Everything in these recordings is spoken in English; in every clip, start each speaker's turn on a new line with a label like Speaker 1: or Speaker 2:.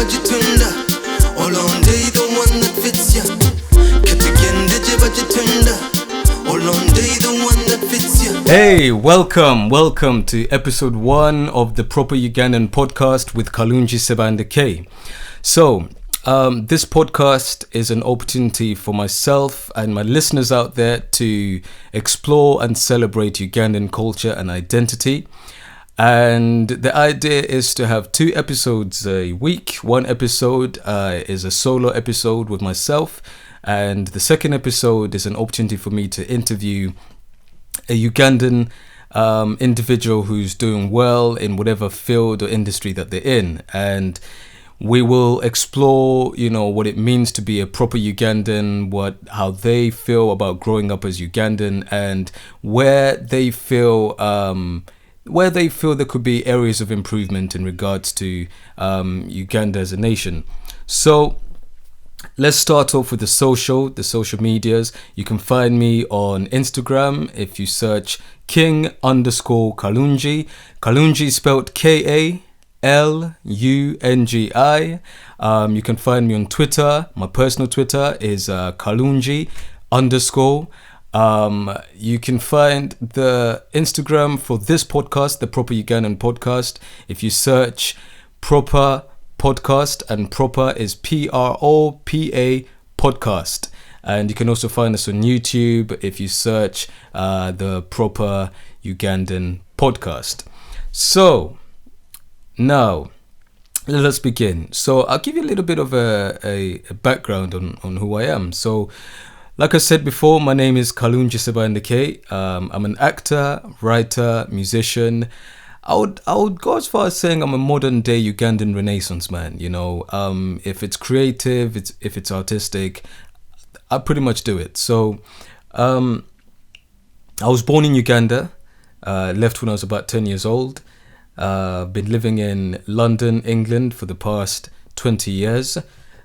Speaker 1: jibajitunda. Olonde the one that fits ya. Katugende jibajitunda. Olonde the one that fits ya.
Speaker 2: Hey, welcome to episode 1 of the PropaUgandan Podcast with Kalungi Ssebandeke. So, this podcast is an opportunity for myself and my listeners out there to explore and celebrate Ugandan culture and identity. And the idea is to have 2 episodes a week. One episode is a solo episode with myself, and the second episode is an opportunity for me to interview a Ugandan individual who's doing well in whatever field or industry that they're in. And we will explore, what it means to be a proper Ugandan, how they feel about growing up as Ugandan, and where they feel there could be areas of improvement in regards to Uganda as a nation. So let's start off with the social medias. You can find me on Instagram if you search King_Kalungi. Kalungi spelled Kalungi. You can find me on Twitter. My personal Twitter is Kalungi_. You can find the Instagram for this podcast, the PropaUgandan Podcast, if you search Propa Podcast, and Propa is PROPA Podcast. And you can also find us on YouTube if you search the PropaUgandan Podcast. So now let's begin. So I'll give you a little bit of a background on who I am. So like I said before, my name is Kalungi Ssebandeke. I'm an actor, writer, musician. I would go as far as saying I'm a modern day Ugandan Renaissance man. If it's creative, if it's artistic, I pretty much do it. So I was born in Uganda, left when I was about 10 years old. Been living in London, England for the past 20 years.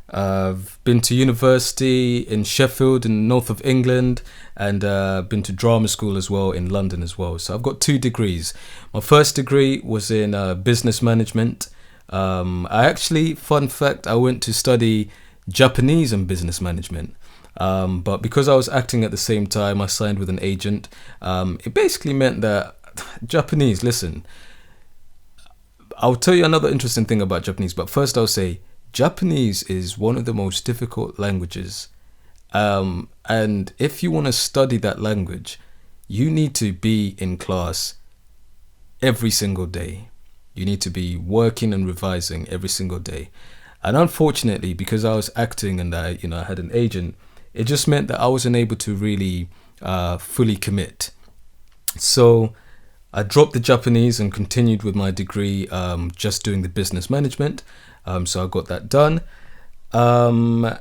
Speaker 2: I've been to university in Sheffield in the north of England, and been to drama school as well in London as well. So I've got 2 degrees. My first degree was in business management. Fun fact, I went to study Japanese and business management. But because I was acting at the same time, I signed with an agent. It basically meant that Japanese, listen, I'll tell you another interesting thing about Japanese, but first I'll say Japanese is one of the most difficult languages. And if you want to study that language, you need to be in class every single day. You need to be working and revising every single day. And unfortunately, because I was acting and I had an agent, it just meant that I wasn't able to really fully commit. So I dropped the Japanese and continued with my degree, just doing the business management. So I got that done. And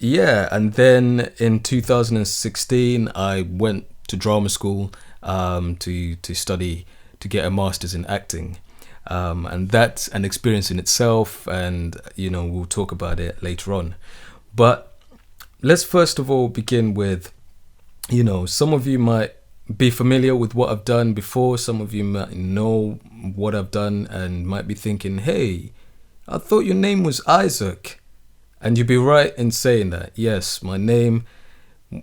Speaker 2: then in 2016, I went to drama school to study, to get a master's in acting. And that's an experience in itself, and we'll talk about it later on. But let's first of all begin with, some of you might be familiar with what I've done before. Some of you might know what I've done and might be thinking, hey, I thought your name was Isaac. And you'd be right in saying that. Yes, my name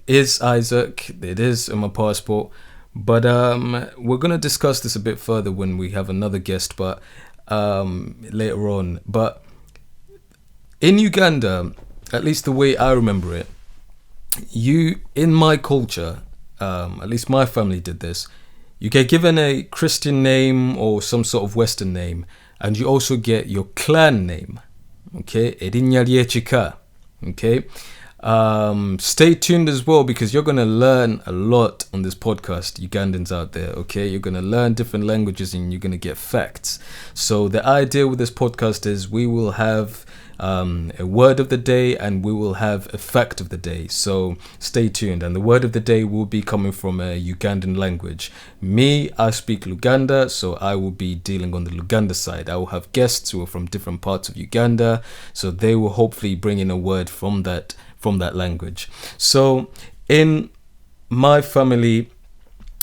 Speaker 2: is Isaac. It is in my passport. But we're going to discuss this a bit further when we have another guest, but later on. But in Uganda, at least the way I remember it, in my culture, at least my family did this, you get given a Christian name or some sort of Western name, and you also get your clan name. Okay, Erinya Ryechika. Okay, stay tuned as well, because you're gonna learn a lot on this podcast, Ugandans out there. Okay, you're gonna learn different languages and you're gonna get facts. So the idea with this podcast is we will have a word of the day and we will have a fact of the day. So stay tuned, and the word of the day will be coming from a Ugandan language. Me, I speak Luganda, so I will be dealing on the Luganda side. I will have guests who are from different parts of Uganda, so they will hopefully bring in a word from that language. So in my family,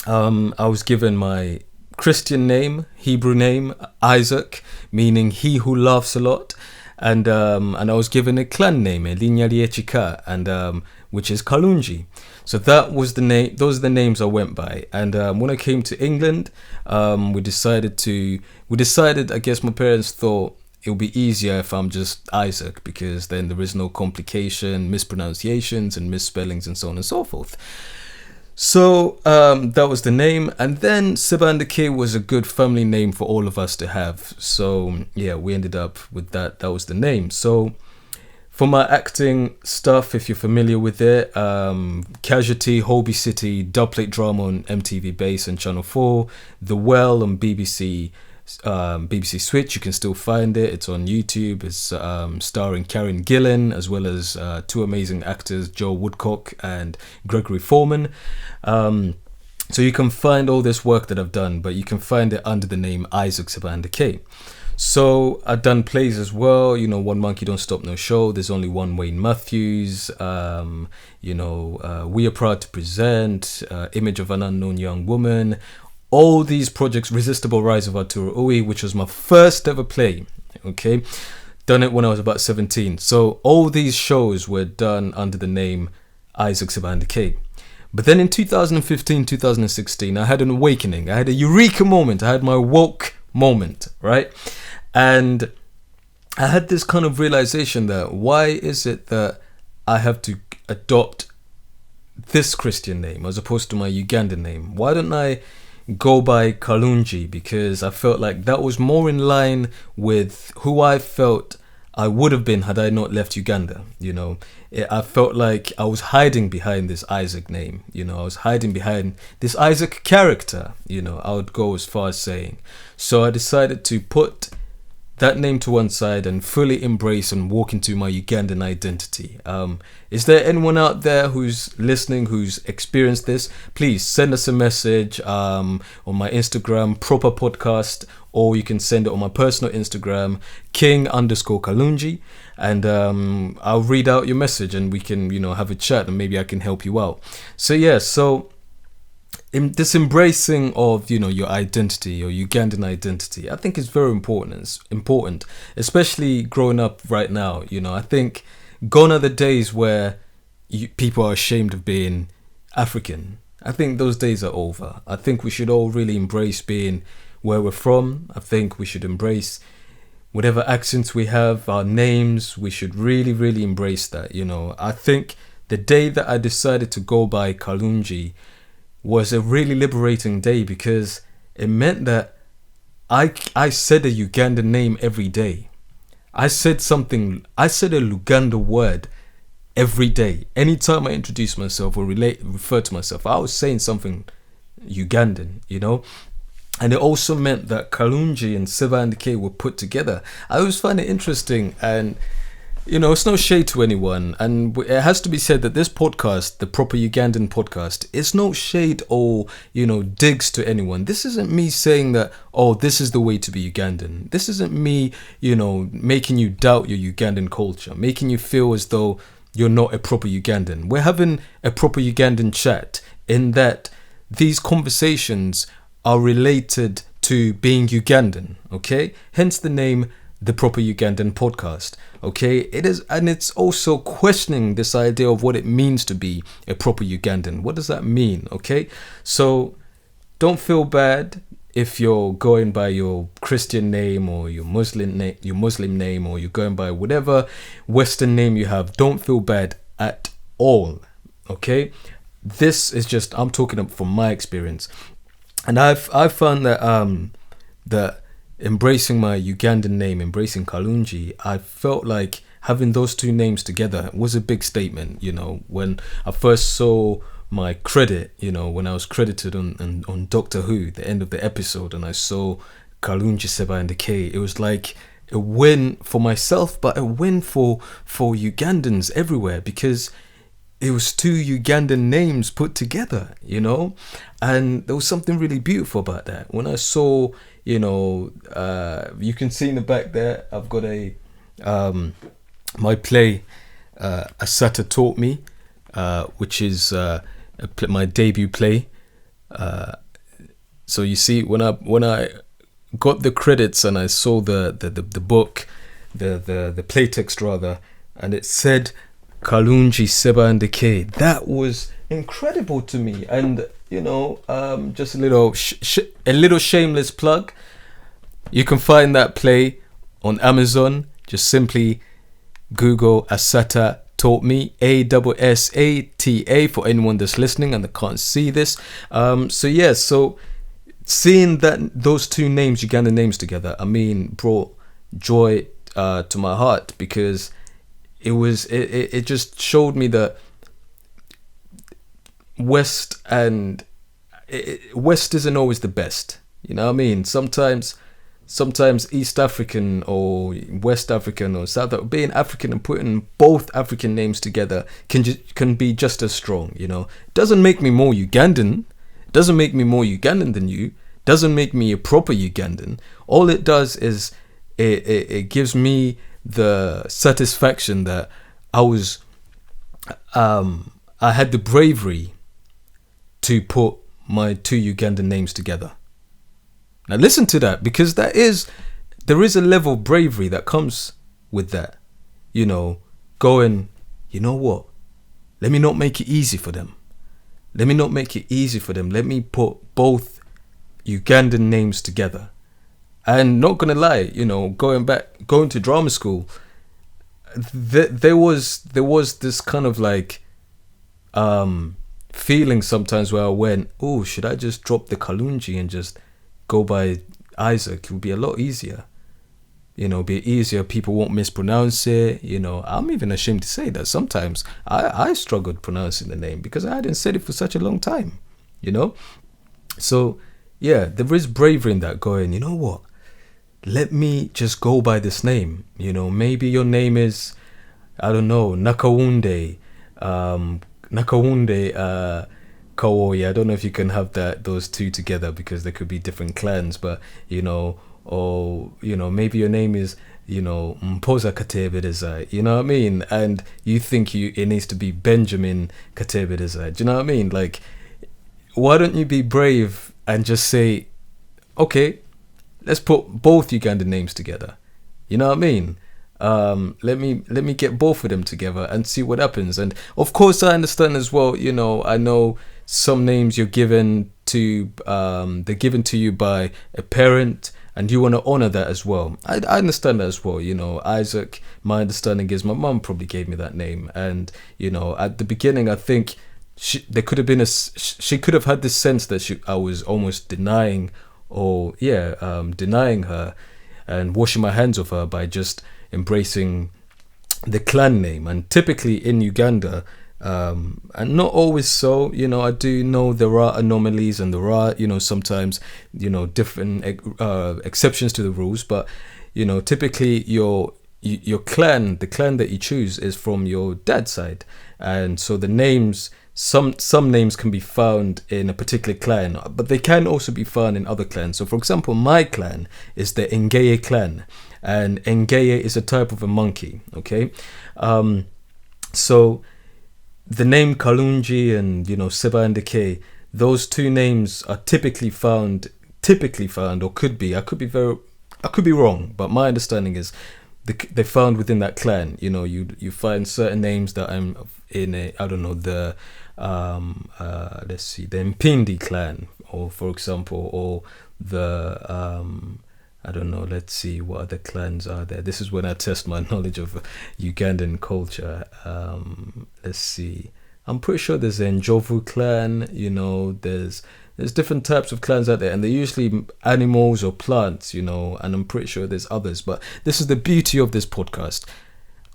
Speaker 2: I was given my Christian name, Hebrew name, Isaac, meaning he who laughs a lot. and I was given a clan name, Linyaliechika, and which is Kalungi. So that was the name. Those are the names I went by. And when I came to England, we decided. I guess my parents thought it would be easier if I'm just Isaac, because then there is no complication, mispronunciations and misspellings and so on and so forth. So that was the name, and then Ssebandeke was a good family name for all of us to have. So yeah, we ended up with that. That was the name. So for my acting stuff, if you're familiar with it, Casualty, Holby City, Dubplate Drama on MTV Base and Channel 4, The Well on BBC Switch. You can still find it. It's on YouTube. It's starring Karen Gillan, as well as two amazing actors, Joe Woodcock and Gregory Foreman. So you can find all this work that I've done, but you can find it under the name Isaac Ssebandeke. So I've done plays as well, One Monkey Don't Stop No Show, There's Only One Wayne Matthews, We Are Proud to Present, Image of an Unknown Young Woman, all these projects, Resistible Rise of Arturo Ui, which was my first ever play, okay? Done it when I was about 17. So all these shows were done under the name Isaac Ssebandeke. But then in 2015, 2016, I had an awakening. I had a eureka moment. I had my woke moment, right? And I had this kind of realization that why is it that I have to adopt this Christian name as opposed to my Ugandan name? Why don't I go by Kalungi? Because I felt like that was more in line with who I felt I would have been had I not left Uganda. I felt like I was hiding behind this Isaac name. I was hiding behind this Isaac character. I would go as far as saying. So I decided to put that name to one side and fully embrace and walk into my Ugandan identity. Is there anyone out there who's listening who's experienced this? Please send us a message on my Instagram, PropaPodcast, or you can send it on my personal Instagram, King_Kalungi, and I'll read out your message and we can, have a chat and maybe I can help you out. So yeah, in this embracing of your identity, your Ugandan identity, I think is very important, especially growing up right now. I think gone are the days where people are ashamed of being African. I think those days are over. I think we should all really embrace being where we're from. I think we should embrace whatever accents we have, our names. We should really, really embrace that. I think the day that I decided to go by Kalungi was a really liberating day, because it meant that I said a Ugandan name every day. I said a Luganda word every day. Anytime I introduce myself or refer to myself, I was saying something Ugandan, And it also meant that Kalungi and Ssebandeke were put together. I always find it interesting, and it's no shade to anyone, and it has to be said that this podcast, the PropaUgandan Podcast, is no shade or, digs to anyone. This isn't me saying that, this is the way to be Ugandan. This isn't me, making you doubt your Ugandan culture, making you feel as though you're not a proper Ugandan. We're having a proper Ugandan chat in that these conversations are related to being Ugandan, okay? Hence the name, the PropaUgandan Podcast, okay? It is, and it's also questioning this idea of what it means to be a proper Ugandan. What does that mean, okay? So don't feel bad if you're going by your Christian name or your Muslim name, or you're going by whatever Western name you have. Don't feel bad at all, okay? This is just, I'm talking from my experience, and I've found that that embracing my Ugandan name, embracing Kalungi, I felt like having those two names together was a big statement. When I first saw my credit, when I was credited on Doctor Who, the end of the episode, and I saw Kalungi Ssebandeke, it was like a win for myself, but a win for Ugandans everywhere, because it was two Ugandan names put together, and there was something really beautiful about that. When I saw, you can see in the back there, I've got my play, Asata Taught Me, which is my debut play. So you see, when I got the credits and I saw the book, the playtext rather, and it said Kalungi Ssebandeke. That was incredible to me. And just a little shameless plug. You can find that play on Amazon. Just simply Google Asata Taught Me, ASSATA, for anyone that's listening and that can't see this. So seeing that those two names, Ugandan names together, brought joy to my heart, because it just showed me that West isn't always the best. You know what I mean? Sometimes East African or West African or South, being African and putting both African names together can be just as strong. Doesn't make me more Ugandan. Doesn't make me more Ugandan than you. Doesn't make me a proper Ugandan. All it does is it gives me the satisfaction that I had the bravery to put my two Ugandan names together. Now listen to that, because there is a level of bravery that comes with that. Going, you know what? Let me not make it easy for them. Let me put both Ugandan names together. And not gonna lie, going to drama school, there was this kind of like feeling sometimes where I went, oh, should I just drop the Kalungi and just go by Isaac? It would be a lot easier. People won't mispronounce it. I'm even ashamed to say that sometimes I struggled pronouncing the name because I hadn't said it for such a long time. So yeah, there is bravery in that, going, you know what? Let me just go by this name. Maybe your name is, I don't know, Nakaunde, Kawoya. I don't know if you can have those two together, because there could be different clans, but maybe your name is, Mpoza Katebedezai, you know what I mean? And you think it needs to be Benjamin Katebedezai. Do you know what I mean? Like, why don't you be brave and just say, okay, let's put both Ugandan names together. You know what I mean? Let me get both of them together and see what happens. And of course, I understand as well. I know some names they're given to you by a parent, and you want to honor that as well. I understand that as well. Isaac, my understanding is my mum probably gave me that name, and at the beginning, I think she could have had this sense that I was almost denying her and washing my hands of her by just embracing the clan name. And typically in Uganda, and not always so, I do know there are anomalies, and there are sometimes different exceptions to the rules, but typically your clan, the clan that you choose, is from your dad's side, and so the names, some names can be found in a particular clan, but they can also be found in other clans. So for example, my clan is the Ngeye clan, and Ngeye is a type of a monkey. Okay, so the name Kalungi and Ssebandeke, those two names are typically found, or could be. I could be wrong, but my understanding is they're found within that clan. You find certain names that I'm in the let's see, the Mpindi clan, or for example, or the let's see, what other clans are there. This is when I test my knowledge of Ugandan culture. Let's see, I'm pretty sure there's the Njovu clan. There's different types of clans out there, and they're usually animals or plants, and I'm pretty sure there's others. But this is the beauty of this podcast.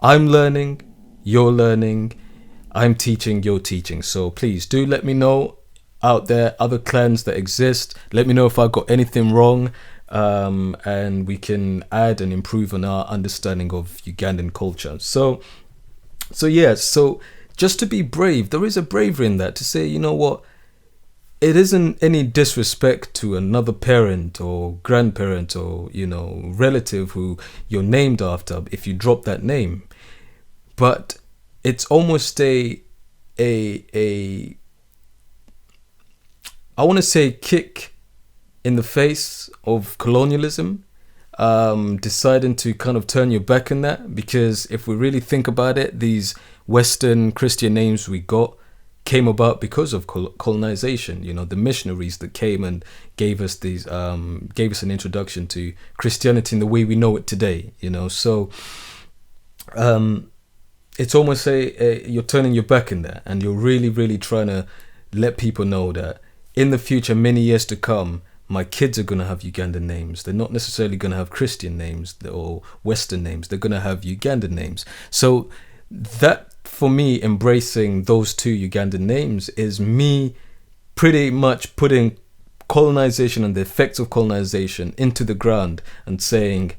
Speaker 2: I'm learning, you're learning, I'm teaching, you're teaching. So please do let me know out there other clans that exist. Let me know if I got anything wrong, and we can add and improve on our understanding of Ugandan culture. So just to be brave, there is a bravery in that, to say, you know what, it isn't any disrespect to another parent or grandparent or relative who you're named after if you drop that name, but it's almost I want to say kick in the face of colonialism, deciding to kind of turn your back on that, because if we really think about it, these Western Christian names we got came about because of colonization. You know, the missionaries that came and gave us an introduction to Christianity in the way we know it today. You know, so it's almost you're turning your back in there, and you're really, really trying to let people know that in the future, many years to come, my kids are going to have Ugandan names. They're not necessarily going to have Christian names or Western names. They're going to have Ugandan names. So that, for me, embracing those two Ugandan names is me pretty much putting colonization and the effects of colonization into the ground and saying,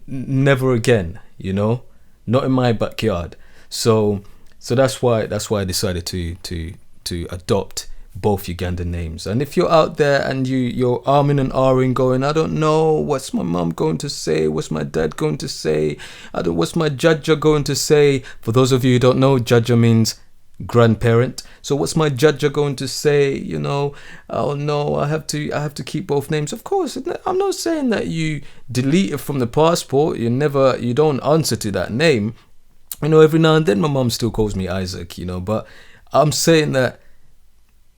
Speaker 2: never again, you know, not in my backyard. So that's why I decided to adopt both Ugandan names. And if you're out there and you're arming and ahhing going, I don't know, what's my mom going to say? What's my dad going to say? What's my jaja going to say? For those of you who don't know, jaja means grandparent. So what's my jaja going to say? You know, oh no, I have to keep both names. Of course, I'm not saying that you delete it from the passport. You don't answer to that name. You know, every now and then my mom still calls me Isaac, you know, but I'm saying that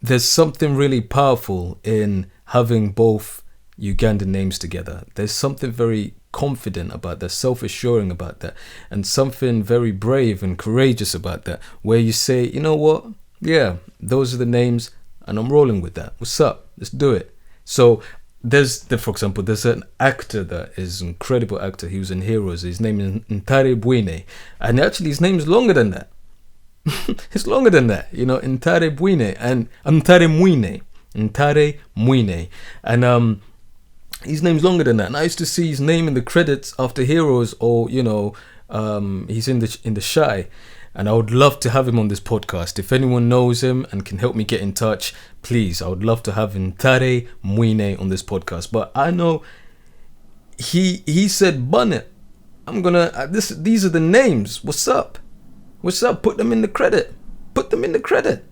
Speaker 2: there's something really powerful in having both Ugandan names together. There's something very confident about that, self-assuring about that, and something very brave and courageous about that, where you say, you know what, yeah, those are the names and I'm rolling with that. What's up? Let's do it. So for example, there's an actor that is an incredible actor. He was in Heroes. His name is Ntare Bwine, and actually his name is longer than that. It's longer than that, you know, Ntare Bwine and Ntare Mwine, and his name's longer than that. And I used to see his name in the credits after Heroes, or you know, he's in the Shy, and I would love to have him on this podcast. If anyone knows him and can help me get in touch, please, I would love to have Ntare Mwine on this podcast. But I know he said, "Bun it, I'm gonna these are the names. What's up? What's up? Put them in the credit. Put them in the credit."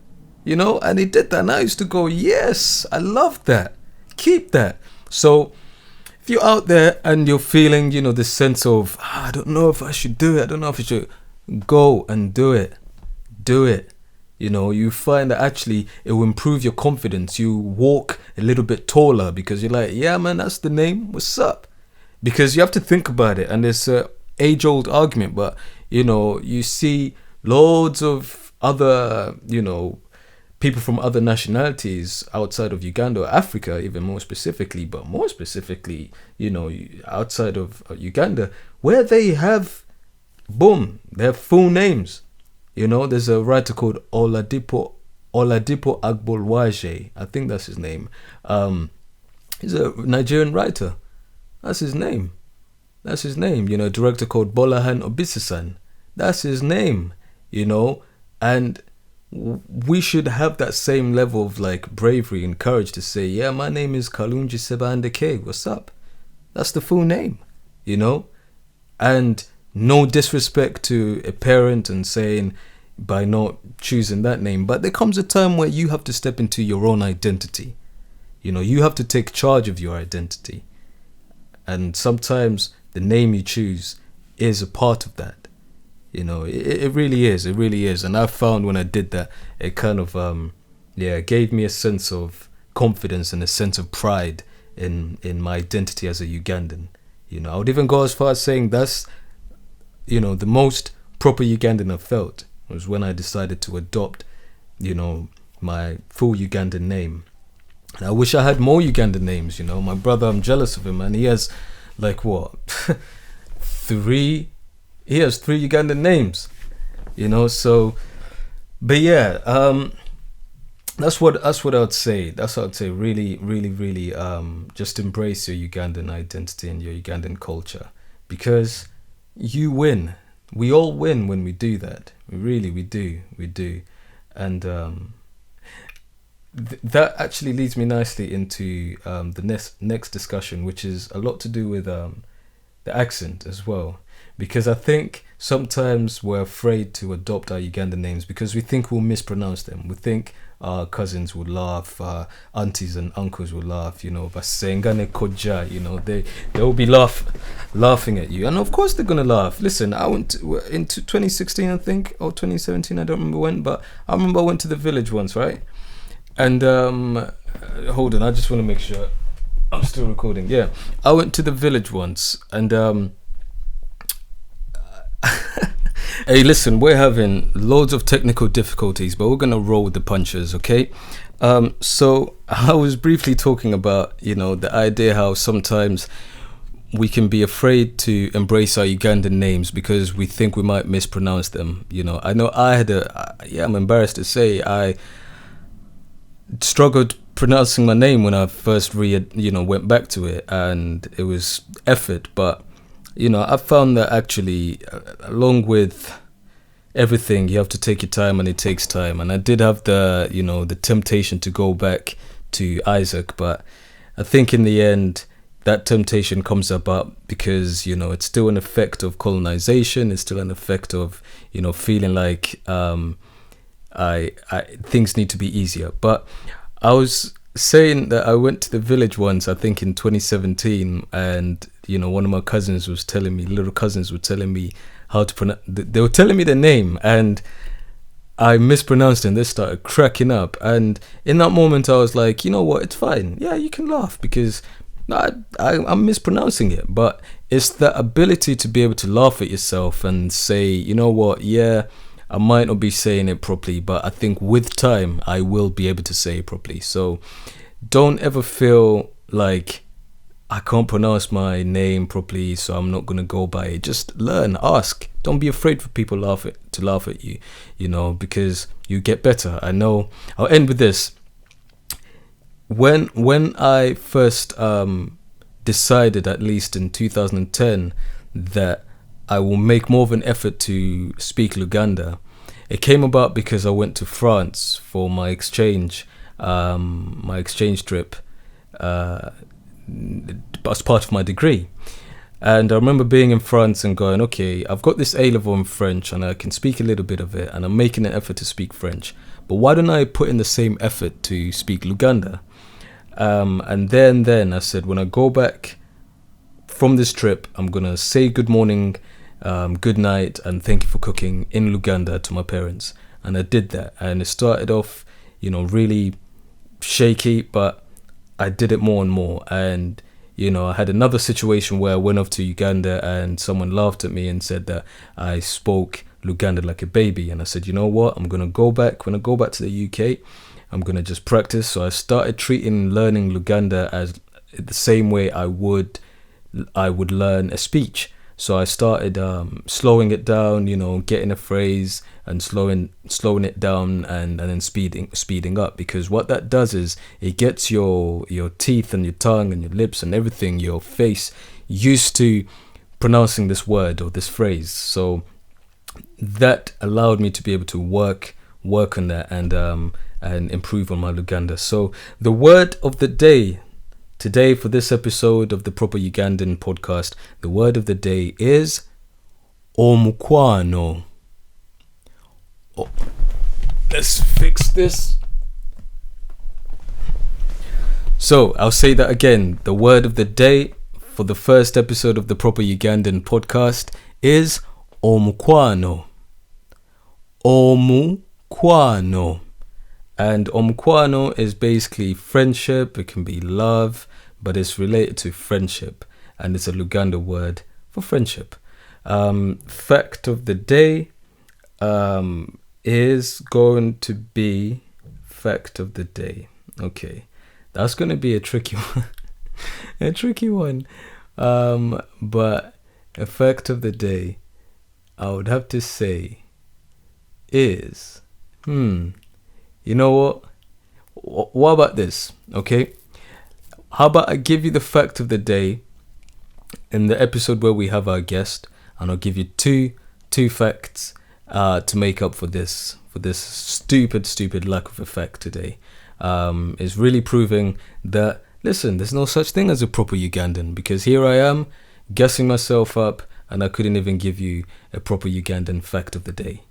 Speaker 2: You know, and he did that. And I used to go, yes, I love that. Keep that. So if you're out there and you're feeling, you know, this sense of, I don't know if I should do it. I don't know if I should, go and do it. Do it. You know, you find that actually it will improve your confidence. You walk a little bit taller because you're like, yeah, man, that's the name. What's up? Because you have to think about it. And there's an age-old argument, but you know, you see loads of other, you know, people from other nationalities outside of Uganda or Africa, even more specifically, but more specifically, you know, outside of Uganda, where they have, boom, they have full names. You know, there's a writer called Oladipo Agbolwaje. I think that's his name. He's a Nigerian writer. That's his name. That's his name. You know, a director called Bolahan Obisesan. That's his name, you know, and we should have that same level of like bravery and courage to say, yeah, my name is Kalungi Ssebandeke. What's up? That's the full name, you know, and no disrespect to a parent and saying by not choosing that name, but there comes a time where you have to step into your own identity. You know, you have to take charge of your identity. And sometimes the name you choose is a part of that. You know, it really is. It really is. And I found when I did that, it kind of, gave me a sense of confidence and a sense of pride in my identity as a Ugandan. You know, I would even go as far as saying that's, you know, the most proper Ugandan I felt was when I decided to adopt, you know, my full Ugandan name. And I wish I had more Ugandan names, you know. My brother, I'm jealous of him, and he has like what? He has 3 Ugandan names, you know. So, but yeah, that's what I would say. That's what I'd say. Really, really, really, just embrace your Ugandan identity and your Ugandan culture, because you win. We all win when we do that. We do, and that actually leads me nicely into the next discussion, which is a lot to do with the accent as well. Because I think sometimes we're afraid to adopt our Ugandan names because we think we'll mispronounce them. We think, our cousins would laugh, aunties and uncles would laugh, Basengane koja, they'll be laughing at you. And of course they're going to laugh. Listen, I went into 2016, I think, or 2017, I don't remember when, but I remember I went to the village once, right? And, hold on, I just want to make sure I'm still recording. Yeah, I went to the village once, and, hey, listen, we're having loads of technical difficulties, but we're going to roll with the punches, okay? So I was briefly talking about, the idea how sometimes we can be afraid to embrace our Ugandan names because we think we might mispronounce them. I know I'm embarrassed to say, I struggled pronouncing my name when I first went back to it, and it was effort, but I found that actually, along with everything, you have to take your time, and it takes time. And I did have the temptation to go back to Isaac, but I think in the end, that temptation comes about because, it's still an effect of colonization. It's still an effect of, feeling like things need to be easier. But I was saying that I went to the village once, I think in 2017, and one of my little cousins were telling me how to pronounce. They were telling me the name, and I mispronounced it, and they started cracking up. And in that moment, I was like, you know what? It's fine. Yeah, you can laugh because I'm mispronouncing it. But it's the ability to be able to laugh at yourself and say, you know what? Yeah, I might not be saying it properly, but I think with time, I will be able to say it properly. So don't ever feel like I can't pronounce my name properly, so I'm not going to go by it. Just learn, ask. Don't be afraid for people to laugh at you, because you get better. I know. I'll end with this. When I first decided, at least in 2010, that I will make more of an effort to speak Luganda, it came about because I went to France for my exchange trip, as part of my degree. And I remember being in France and going, okay, I've got this A-level in French and I can speak a little bit of it, and I'm making an effort to speak French, but why don't I put in the same effort to speak Luganda? And then I said, when I go back from this trip, I'm gonna say good morning, good night, and thank you for cooking in Luganda to my parents. And I did that, and it started off really shaky, but I did it more and more. And I had another situation where I went off to Uganda and someone laughed at me and said that I spoke Luganda like a baby. And I said, you know what, I'm gonna go back. When I go back to the UK, I'm gonna just practice. So I started treating learning Luganda as the same way I would learn a speech. So I started slowing it down, getting a phrase and slowing it down, and then speeding up, because what that does is it gets your teeth and your tongue and your lips and everything, your face, used to pronouncing this word or this phrase. So that allowed me to be able to work on that and improve on my Luganda. So the word of the day today, for this episode of the Proper Ugandan Podcast, the word of the day is omukwano. Oh, let's fix this. So I'll say that again. The word of the day for the first episode of the Proper Ugandan Podcast is omukwano. Omukwano. And omukwano is basically friendship. It can be love, but it's related to friendship, and it's a Luganda word for friendship. Fact of the day is going to be fact of the day. Okay, that's going to be a tricky one. A tricky one. But a fact of the day, I would have to say, is you know what? What about this? Okay. How about I give you the fact of the day in the episode where we have our guest, and I'll give you two facts to make up for this stupid lack of a fact today. Is really proving that, listen, there's no such thing as a proper Ugandan, because here I am guessing myself up and I couldn't even give you a proper Ugandan fact of the day.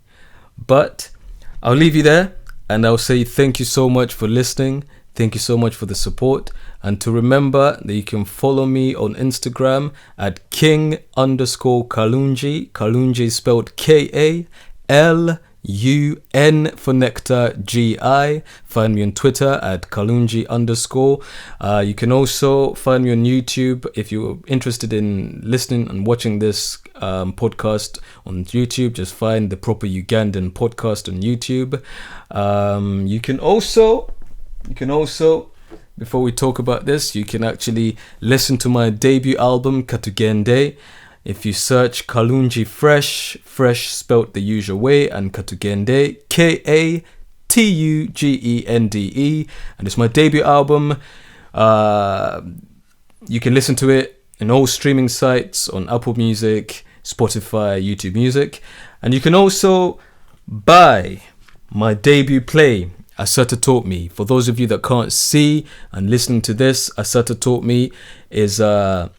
Speaker 2: But I'll leave you there. And I'll say thank you so much for listening. Thank you so much for the support. And to remember that you can follow me on Instagram at king_Kalungi. Kalungi is spelled Kalun for nectar GI. Find me on Twitter at Kalungi_. You can also find me on YouTube if you're interested in listening and watching this podcast on YouTube. Just find the Proper Ugandan Podcast on YouTube. You can also, before we talk about this, you can actually listen to my debut album Katugende. If you search Kalungi Fresh spelt the usual way, and Katugende, Katugende, and it's my debut album. You can listen to it in all streaming sites on Apple Music, Spotify, YouTube Music, and you can also buy my debut play, Asata Taught Me. For those of you that can't see and listening to this, Asata Taught Me is I'm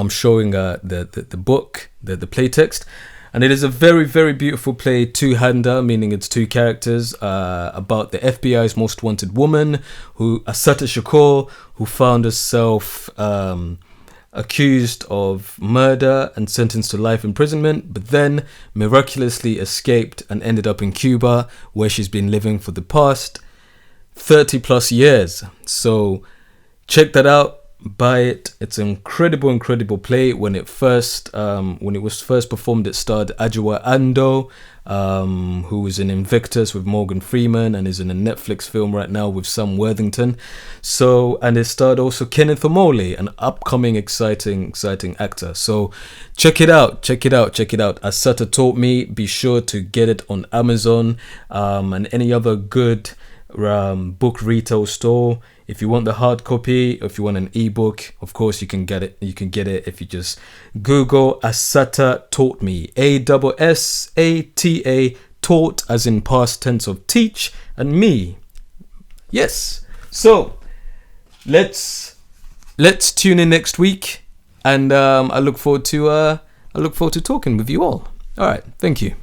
Speaker 2: showing the book, the play text, and it is a very, very beautiful play, two-hander, meaning it's two characters, about the FBI's most wanted woman, Asata Shakur, who found herself accused of murder and sentenced to life imprisonment, but then miraculously escaped and ended up in Cuba, where she's been living for the past 30 plus years. So check that out. Buy it. It's an incredible play. When it was first performed, it starred Ajua Ando, who was in Invictus with Morgan Freeman and is in a Netflix film right now with Sam Worthington. And it starred also Kenneth Omole, an upcoming exciting actor. So check it out. Asata Taught Me. Be sure to get it on Amazon and any other good book retail store. If you want the hard copy, if you want an ebook, of course you can get it. You can get it if you just Google Asata Taught Me, ASSATA, taught as in past tense of teach, and me. Yes. So let's tune in next week, and I look forward to talking with you all. All right. Thank you.